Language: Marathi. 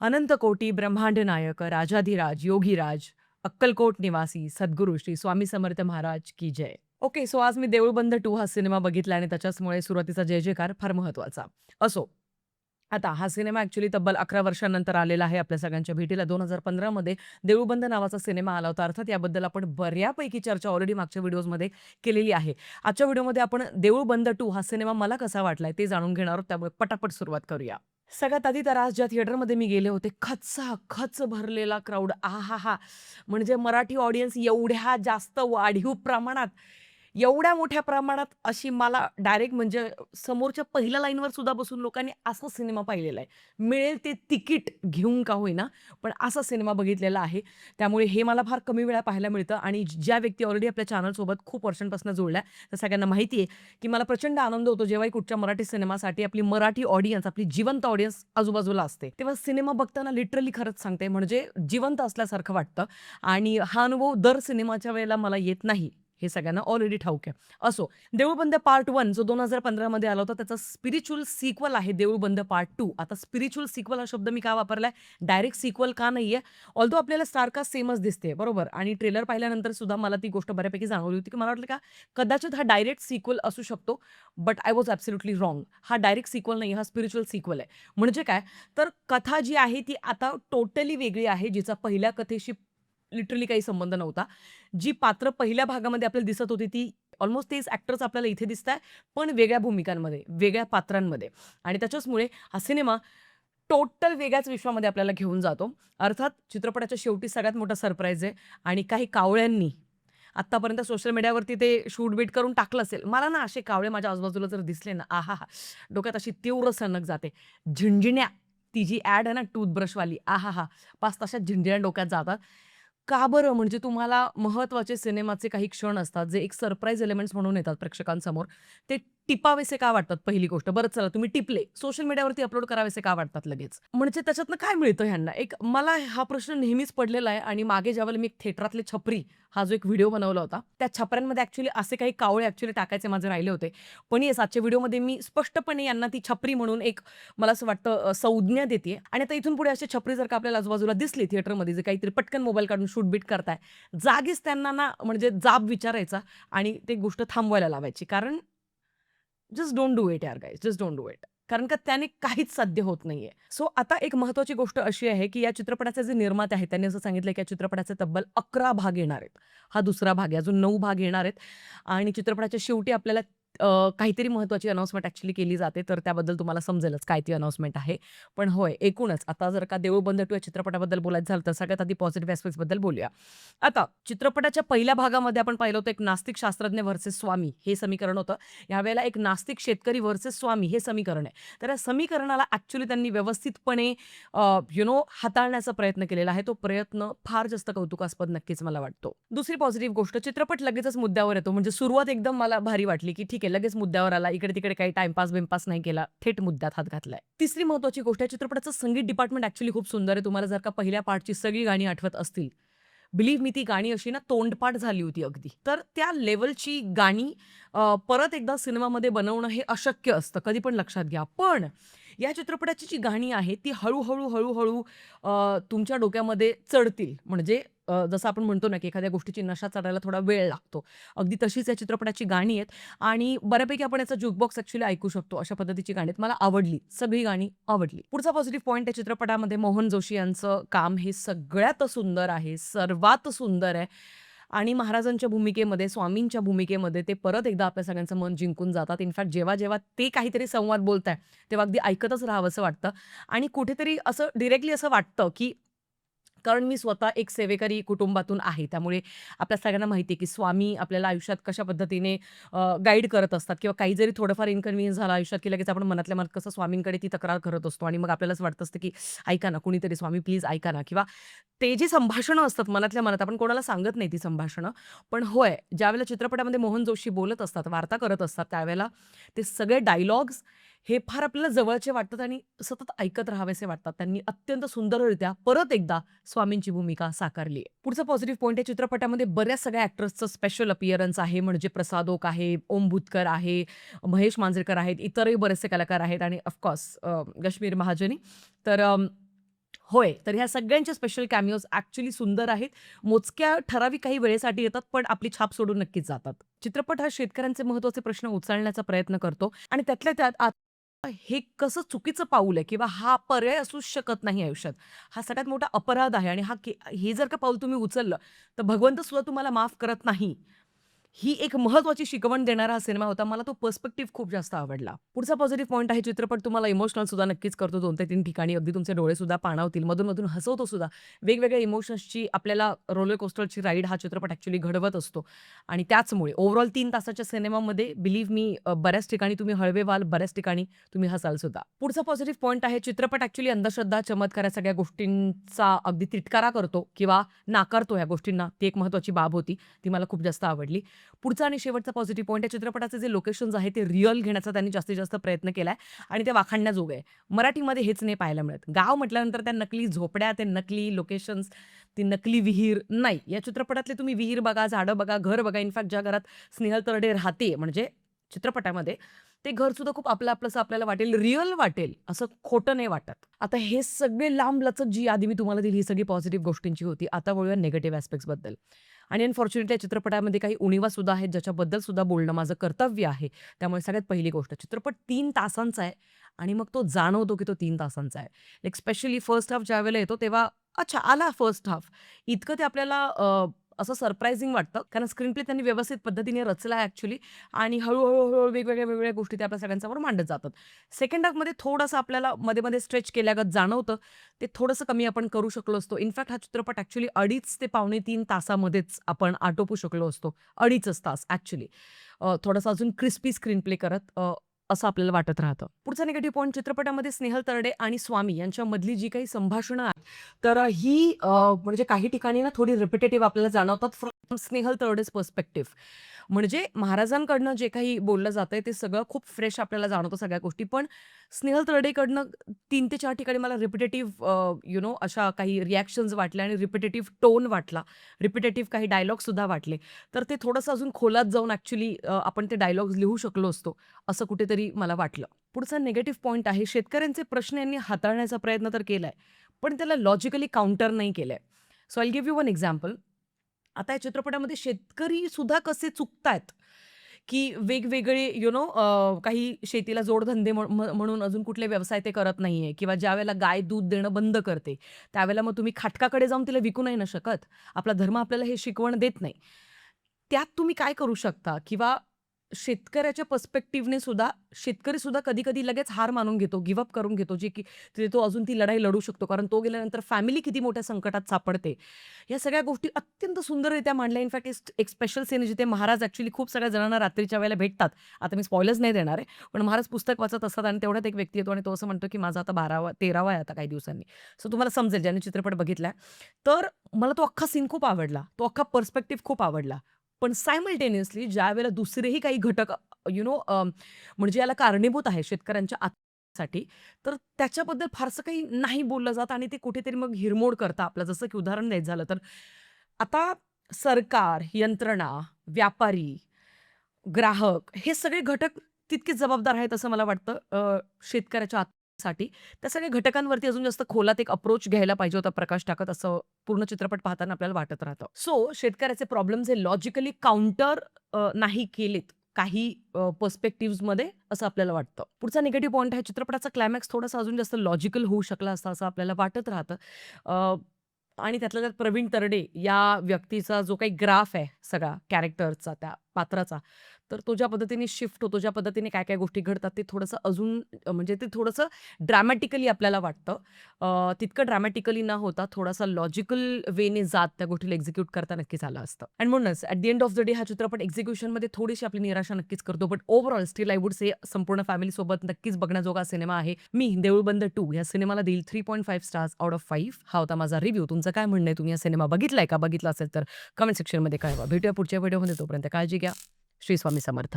अनंत कोटी ब्रह्मांड नायक राजाधिराज योगीराज अक्कलकोट निवासी सद्गुरू श्री स्वामी समर्थ महाराज की जय. ओके, सो आज मी देऊळबंद 2 हा सिनेमा बघितला आणि त्याच्याचमुळे सुरुवातीचा जय-जयकार फार महत्त्वाचा. असो, आता हा सिनेमा ॲक्चुअली तब्बल 11 वर्षांनंतर आलेला आहे आपल्या सगळ्यांच्या भेटीला. 2015 मध्ये देऊळबंद नावाचा सिनेमा आला होता. अर्थात याबद्दल आपण बऱ्यापैकी चर्चा ऑलरेडी मागच्या व्हिडिओजमध्ये केलेली आहे. आजच्या व्हिडिओमध्ये आपण देऊळबंद 2 हा सिनेमा मला कसा वाटलाय ते जाणून घेणार आहोत. त्यामुळे पटापट सुरुवात करूया. सगळ्यात आधी तर आज ज्या थिएटरमध्ये मी गेले होते, खचाखच भरलेला क्राउड. आहाहा! म्हणजे मराठी ऑडियन्स एवढ्या जास्त वाढीव प्रमाणात, एवढ्या मोठ्या प्रमाणात अशी मला डायरेक्ट म्हणजे समोरच्या पहिल्या लाईनवर सुद्धा बसून लोकांनी असा सिनेमा पाहिलेला आहे. मिळेल ते तिकीट घेऊन का होईना, पण असा सिनेमा बघितलेला आहे. त्यामुळे हे मला फार कमी वेळा पाहायला मिळतं आणि ज्या व्यक्ती ऑलरेडी आपल्या चॅनलसोबत खूप वर्षांपासून जुळल्या, त्या सगळ्यांना माहिती आहे, की मला प्रचंड आनंद होतो जेव्हाही कुठच्या मराठी सिनेमासाठी आपली मराठी ऑडियन्स, आपली जिवंत ऑडियन्स आजूबाजूला असते. तेव्हा सिनेमा बघताना लिटरली खरंच सांगते म्हणजे जिवंत असल्यासारखं वाटतं आणि हा अनुभव दर सिनेमाच्या वेळेला मला येत नाही. हे सगळ्यांना ऑलरेडी ठाऊक आहे. असो, देऊळबंद पार्ट 1 जो 2015 मध्ये आला होता त्याचा स्पिरिच्युअल सिक्वल आहे देऊळबंद पार्ट 2. आता स्पिरिच्युअल सिक्वल हा शब्द मी का वापरलाय? डायरेक्ट सिक्वल का नाहीये? ऑल्दो आपल्याला स्टार कास्ट सेमच दिसते, बरोबर? आणि ट्रेलर पाहिल्यानंतर सुद्धा मला ती गोष्ट बऱ्यापैकी जाणवली होती, की मला वाटलं का कदाचित हा डायरेक्ट सिक्वल असू शकतो. But I was absolutely wrong. हा डायरेक्ट सिक्वल नाही, हा स्पिरिच्युअल सिक्वल आहे. म्हणजे काय? तर कथा जी आहे ती आता टोटली वेगळी आहे, जिचा पहिल्या कथेशी लिटरली काही संबंध नव्हता. जी पात्र पहिल्या भागामध्ये आपल्याला दिसत होती ती ऑलमोस्ट तेच ॲक्टर्स आपल्याला इथे दिसताय, पण वेगळ्या भूमिकांमध्ये, वेगळ्या पात्रांमध्ये आणि त्याच्याचमुळे हा सिनेमा टोटल वेगळ्याच विश्वामध्ये आपल्याला घेऊन जातो. अर्थात चित्रपटाच्या शेवटी सगळ्यात मोठा सरप्राईज आहे आणि काही कावळ्यांनी आत्तापर्यंत सोशल मीडियावरती ते शूट-बीट करून टाकलं असेल. मला ना असे कावळे माझ्या आजूबाजूला जर दिसले ना, आहाहा! डोक्यात अशी तीव्र सनक जाते. झिणझिण्या, ती जी ॲड आहे ना टूथब्रशवाली, आहाहा! पाच तशा झिणझिण्या डोक्यात जातात. का बरं? म्हणजे तुम्हाला महत्त्वाचे सिनेमाचे काही क्षण असतात, जे एक सरप्राईज एलिमेंट्स म्हणून येतात प्रेक्षकांसमोर. ते टिपावेसे का वाटतात पहिली गोष्ट. बरं चला तुम्ही टिपले, सोशल मीडियावरती अपलोड करावेसे का वाटतात लगेच? म्हणजे त्याच्यातनं काय मिळतं ह्यांना? एक मला हा प्रश्न नेहमीच पडलेला आहे आणि मागे ज्यावेळेला मी एक थिएटरातले छपरी हा जो एक व्हिडिओ बनवला होता, त्या छपऱ्यांमध्ये ॲक्चुअली असे काही कावळे ॲक्चुअली टाकायचे माझे राहिले होते. पण येस आजच्या व्हिडिओमध्ये मी स्पष्टपणे यांना ती छपरी म्हणून एक मला असं वाटतं संज्ञा देतीये आणि आता इथून पुढे अशी छपरी जर का आपल्याला आजूबाजूला दिसली थिएटरमध्ये जे काहीतरी पटकन मोबाईल काढून शूट-बीट करताय, जागीच त्यांना ना म्हणजे जाब विचारायचा आणि ते गोष्ट थांबवायला लावायची. कारण जस्ट डोंट डू इट यार guys, just don't do it. कारण का त्याने काहीच साध्य होत नाहीये. सो आता एक महत्त्वाची गोष्ट अशी आहे, की या चित्रपटाचे जे निर्माते आहेत, त्यांनी असं सांगितलंय, की या चित्रपटाचे तब्बल 11 भाग येणार आहेत. हा दुसरा भाग आहे. अजून 9 भाग येणार आहेत आणि चित्रपटाच्या शेवटी आपल्याला काहीतरी महत्त्वाची अनाउन्समेंट ॲक्चुअली केली जाते, तर त्याबद्दल तुम्हाला समजेलच काय ती अनाउन्समेंट आहे. पण होय, एकूणच आता जर का देऊळबंद 2 या चित्रपटाबद्दल बोलायचं झालं, तर सगळ्यात आधी पॉझिटिव्ह ॲस्पेक्ट्सबद्दल बोलूया. आता चित्रपटाच्या पहिल्या भागामध्ये आपण पाहिलं होतं, एक नास्तिक शास्त्रज्ञ व्हर्सेस स्वामी हे समीकरण होतं. यावेळेला एक नास्तिक शेतकरी व्हर्सेस स्वामी हे समीकरण आहे. तर या समीकरणाला ॲक्चुअली त्यांनी व्यवस्थितपणे हाताळण्याचा प्रयत्न केलेला आहे. तो प्रयत्न फार जास्त कौतुकास्पद नक्कीच मला वाटतो. दुसरी पॉझिटिव्ह गोष्ट चित्रपट लगेचच मुद्द्यावर येतो. म्हणजे सुरुवात एकदम मला भारी वाटली, की ठीक आहे लगेच मुद्द्यावर आला. इकडे-तिकडे काही टाईमपास-बिमपास नाही केला. थेट मुद्द्यात हात घातलाय. तिसरी महत्त्वाची गोष्ट आहे चित्रपटाचं संगीत डिपार्टमेंट ॲक्चुअली खूप सुंदर आहे. तुम्हाला जर का पहिल्या पार्टची सगळी गाणी आठवत असतील, बिलीव्ह मी ती गाणी अशी ना तोंडपाठ झाली होती अगदी. तर त्या लेव्हलची गाणी परत एकदा सिनेमामध्ये बनवणं हे अशक्य असतं. कधी पण लक्षात घ्या. पण या चित्रपटाची जी गाणी आहेत ती हळू-हळू तुमच्या डोक्यामध्ये चढतील. म्हणजे जसं आपण म्हणतो ना, की एखाद्या गोष्टीची नशा चढायला थोडा वेळ लागतो. अगदी तशीच या चित्रपटाची गाणी आहेत आणि बऱ्यापैकी आपण याचा जुकबॉक्स ॲक्चुअली ऐकू शकतो. अशा पद्धतीची गाणी आहेत. मला आवडली. सगळी गाणी आवडली. पुढचा पॉझिटिव्ह पॉइंट आहे चित्रपटामध्ये मोहन जोशी यांचं काम हे सगळ्यात सुंदर आहे. सर्वात सुंदर आहे. आणि महाराजांच्या भूमिकेमध्ये, स्वामींच्या भूमिकेमध्ये ते परत एकदा आपल्या सगळ्यांचं मन जिंकून जातात. इनफॅक्ट जेव्हा-जेव्हा ते काहीतरी संवाद बोलताय, तेव्हा अगदी ऐकतच राहावंसं वाटतं आणि कुठेतरी असं डायरेक्टली असं वाटतं, की कारण मी स्वतः एक सेवेकरी कुटुंबातून आहे. त्यामुळे आपल्या सगळ्यांना माहिती आहे, की स्वामी आपल्याला आयुष्यात कशा पद्धतीने गाईड करत असतात किंवा काही जरी थोडंफार इन्कन्व्हिनियन्स झाला आयुष्यात, की लगेच आपण मनातल्या मनात कसं स्वामींकडे ती तक्रार करत असतो आणि मग आपल्यालाच वाटत असतं, की ऐका ना, कुणीतरी स्वामी प्लीज ऐका ना किंवा ते जी संभाषणं असतात मनातल्या मनात, आपण कोणाला सांगत नाही ती संभाषणं. पण होय, ज्यावेळेला चित्रपटामध्ये मोहन जोशी बोलत असतात, वार्ता करत असतात, त्यावेळेला ते सगळे डायलॉग्स हे फार आपल्याला जवळचे वाटतात आणि सतत ऐकत राहावेसे वाटतात. त्यांनी अत्यंत सुंदररित्या परत एकदा स्वामींची भूमिका साकारली आहे. पुढचा पॉझिटिव्ह पॉइंट आहे चित्रपटामध्ये बऱ्याच सगळ्या ॲक्टर्सचं स्पेशल अपीअरन्स आहे. म्हणजे प्रसाद ओक आहे, ओम भूतकर आहे, महेश मांजरेकर आहेत, इतरही बरेचसे कलाकार आहेत आणि ऑफकोर्स महाजनी. तर होय, तर ह्या सगळ्यांचे स्पेशल कॅमिओज ॲक्चुअली सुंदर आहेत. मोजक्या ठराविक काही वेळेसाठी येतात, पण आपली छाप सोडून नक्कीच जातात. चित्रपट हा शेतकऱ्यांचे महत्त्वाचे प्रश्न उचलण्याचा प्रयत्न करतो आणि त्यातल्या त्यात आता हे कसं चुकीचं पाऊल आहे किंवा हा पर्याय असूच शकत नाही आयुष्यात. हा सगळ्यात मोठा अपराध आहे आणि हे जर का पाऊल तुम्ही उचललं, तर भगवंत सुद्धा तुम्हाला माफ करत नाही. ही एक महत्त्वाची शिकवण देणारा हा सिनेमा होता. मला तो पर्स्पेक्टिव्ह खूप जास्त आवडला. पुढचा पॉझिटिव्ह पॉइंट आहे चित्रपट तुम्हाला इमोशनल सुद्धा नक्कीच करतो 2 ते 3 ठिकाणी. अगदी तुमचे डोळे सुद्धा पाणावतील. मधून-मधून हसवतो सुद्धा. वेगवेगळ्या इमोशन्सची आपल्याला रोलर कोस्टरची राईड हा चित्रपट ॲक्चुअली घडवत असतो आणि त्याचमुळे ओव्हरऑल 3 तासाच्या सिनेमामध्ये बिलीव्ह मी बऱ्याच ठिकाणी तुम्ही हळवे व्हाल, बऱ्याच ठिकाणी तुम्ही हसाल सुद्धा. पुढचा पॉझिटिव्ह पॉइंट आहे चित्रपट ॲक्चुअली अंधश्रद्धा, चमत्कार या सगळ्या गोष्टींचा अगदी तिटकारा करतो किंवा नाकारतो ह्या गोष्टींना. ती एक महत्त्वाची बाब होती. ती मला खूप जास्त आवडली. पुढचा आणि शेवटचा पॉझिटिव्ह पॉइंट आहे चित्रपटाचे जे लोकेशन्स आहेत ते रिअल घेण्याचा त्यांनी जास्तीत जास्त प्रयत्न केलाय आणि ते वाखाणण्याजोगं आहे. मराठीमध्ये हेच नाही पाहायला मिळत. गाव म्हटल्यानंतर त्या नकली झोपड्या, ते नकली लोकेशन्स, ती नकली विहीर नाही. या चित्रपटातले तुम्ही विहीर बघा, झाडं बघा, घर बघा. इनफॅक्ट ज्या घरात स्नेहल तरडे राहते म्हणजे चित्रपटामध्ये, ते घरसुद्धा खूप आपलं-आपलंसं आपल्याला वाटेल, रिअल वाटेल, असं खोटं नाही वाटत. आता हे सगळे लांबलचक जी यादी मी तुम्हाला दिली, ही सगळी पॉझिटिव्ह गोष्टींची होती. आता वळूया निगेटिव्ह ॲस्पेक्ट्सबद्दल. आणि अनफॉर्च्युनेटली या चित्रपटामध्ये काही उणिवा सुद्धा आहेत, ज्याच्याबद्दल सुद्धा बोलणं माझं कर्तव्य आहे. त्यामुळे सगळ्यात पहिली गोष्ट, चित्रपट 3 तासांचा आहे आणि मग तो जाणवतो, की तो 3 तासांचा आहे. लाइक स्पेशली फर्स्ट हाल्फ ज्यावेळेला येतो, तेव्हा अच्छा आला फर्स्ट हाल्फ. इतकं ते आपल्याला असं सरप्रायझिंग वाटतं, कारण स्क्रीन प्ले त्यांनी व्यवस्थित पद्धतीने रचला आहे ॲक्चुअली आणि हळू-हळू वेगवेगळ्या गोष्टी ते आपल्या सगळ्यांसमोर मांडत जातात. सेकंड हाल्फमध्ये थोडंसं आपल्याला मध्ये-मध्ये स्ट्रेच केल्यागत जाणवतं. ते थोडंसं कमी आपण करू शकलो असतो. इनफॅक्ट हा चित्रपट ॲक्चुअली 2.5 ते पावणे 3 तासामध्येच आपण आटोपू शकलो असतो. 2.5च तास ॲक्चुअली. थोडासा अजून क्रिस्पी स्क्रीन प्ले करत असं आपल्याला वाटत राहतं. पुढचा निगेटिव्ह पॉइंट चित्रपटामध्ये स्नेहल तरडे आणि स्वामी यांच्यामधली जी काही संभाषणं आहेत, तर ही म्हणजे काही ठिकाणी ना थोडी रिपिटेटिव्ह आपल्याला जाणवतात फ्रॉम स्नेहल तरडेज पर्स्पेक्टिव्ह. म्हणजे महाराजांकडनं जे काही बोललं जातंय ते सगळं खूप फ्रेश आपल्याला जाणवतं सगळ्या गोष्टी. पण स्नेहल तरडेकडनं 3 ते 4 ठिकाणी मला रिपिटेटिव्ह अशा काही रिएक्शन्स वाटल्या आणि रिपिटेटिव्ह टोन वाटला. रिपिटेटिव्ह काही डायलॉग्ससुद्धा वाटले. तर ते थोडंसं अजून खोलात जाऊन ॲक्चुअली आपण ते डायलॉग्स लिहू शकलो असतो, असं कुठेतरी मला वाटलं. पुढचा निगेटिव्ह पॉइंट आहे शेतकऱ्यांचे प्रश्न यांनी हाताळण्याचा प्रयत्न तर केलाय, पण त्याला लॉजिकली काउंटर नाही केलंय. So I give you one example. आता या चित्रपटामध्ये शेतकरी सुद्धा कसे चुकतायत, की वेगवेगळे काही शेतीला जोडधंदे म्हणून अजून कुठले व्यवसाय ते करत नाहीये किंवा ज्यावेळेला गाय दूध देणं बंद करते, त्यावेळेला मग तुम्ही खाटकाकडे जाऊन तिला विकू नाही ना शकत. आपला धर्म आपल्याला हे शिकवण देत नाही. त्यात तुम्ही काय करू शकता किंवा शेतकऱ्याच्या पर्स्पेक्टिव्हने सुद्धा शेतकरी सुद्धा कधी-कधी लगेच हार मानून घेतो, गिव्ह अप करून घेतो, जे की तो अजून ती लढाई लढू शकतो. कारण तो गेल्यानंतर फॅमिली किती मोठ्या संकटात सापडते. या सगळ्या गोष्टी अत्यंत सुंदररित्या मांडल्या. इनफॅक्ट एक स्पेशल सीन जिथे महाराज ॲक्चुअली खूप सगळ्या जणांना रात्रीच्या वेळेला भेटतात. आता मी स्पॉइलर्स नाही देणार आहे. पण महाराज पुस्तक वाचत असतात आणि तेवढ्यात एक व्यक्ती येतो आणि तो असं म्हणतो, की माझा आता 13वा आहे आता काही दिवसांनी. सो तुम्हाला समजेल ज्यांनी चित्रपट बघितलाय. तर मला तो अख्खा सीन खूप आवडला. तो अख्खा पर्स्पेक्टिव्ह खूप आवडला. पण सायमल्टेनियसली ज्यावेळेला दुसरेही काही घटक म्हणजे याला कारणीभूत आहे शेतकऱ्यांच्या आत्महत्येसाठी, तर त्याच्याबद्दल फारसं काही नाही बोललं जात आणि ते कुठेतरी मग हिरमोड करतं आपलं. जसं की उदाहरण द्यायचं झालं तर आता सरकार, यंत्रणा, व्यापारी, ग्राहक हे सगळे घटक तितकेच जबाबदार आहेत असं मला वाटतं शेतकऱ्याच्या आत्महत्येसाठी. त्या सगळ्या घटकांवरती अजून जास्त खोलात एक अप्रोच घ्यायला पाहिजे होता प्रकाश टाकत असं पूर्ण चित्रपट पाहताना आपल्याला वाटत राहतं. सो शेतकऱ्याचे प्रॉब्लेम्स हे लॉजिकली काउंटर नाही केलेत काही पर्स्पेक्टिव्हजमध्ये असं आपल्याला वाटतं. पुढचा निगेटिव्ह पॉइंट आहे चित्रपटाचा क्लायमॅक्स थोडासा अजून जास्त लॉजिकल होऊ शकला असता असं आपल्याला वाटत राहतं. अ, आणि त्यातल्या त्यात प्रवीण तरडे या व्यक्तीचा जो काही ग्राफ आहे सगळा कॅरेक्टरचा, त्या पात्राचा, तर तो ज्या पद्धतीने शिफ्ट होतो, ज्या पद्धतीने काय-काय गोष्टी घडतात ते थोडंसं अजून म्हणजे ते थोडंसं ड्रॅमॅटिकली आपल्याला वाटतं. तितकं ड्रॅमॅटिकली न होता थोडासा लॉजिकल वेने जात त्या गोष्टीला एक्झिक्यूट करता नक्कीच आलं असतं. आणि म्हणूनच at the end of the day हा चित्रपट एक्झिक्युशनमध्ये थोडीशी आपली निराशा नक्कीच करतो. But overall still I would say संपूर्ण फॅमिलीसोबत नक्कीच बघण्याजोगा सिनेमा आहे. मी देऊळबंद 2 या सिनेमाला देईल 3.5 स्टार्स आउट ऑफ 5. हा होता माझा रिव्ह्यू. तुमचं काय म्हणणं आहे? तुम्ही हा सिनेमा बघितलाय का? बघितला असेल तर कमेंट सेक्शनमध्ये कळवा. भेटूया पुढच्या व्हिडिओमध्ये. तोपर्यंत काळजी घ्या. श्री स्वामी समर्थ.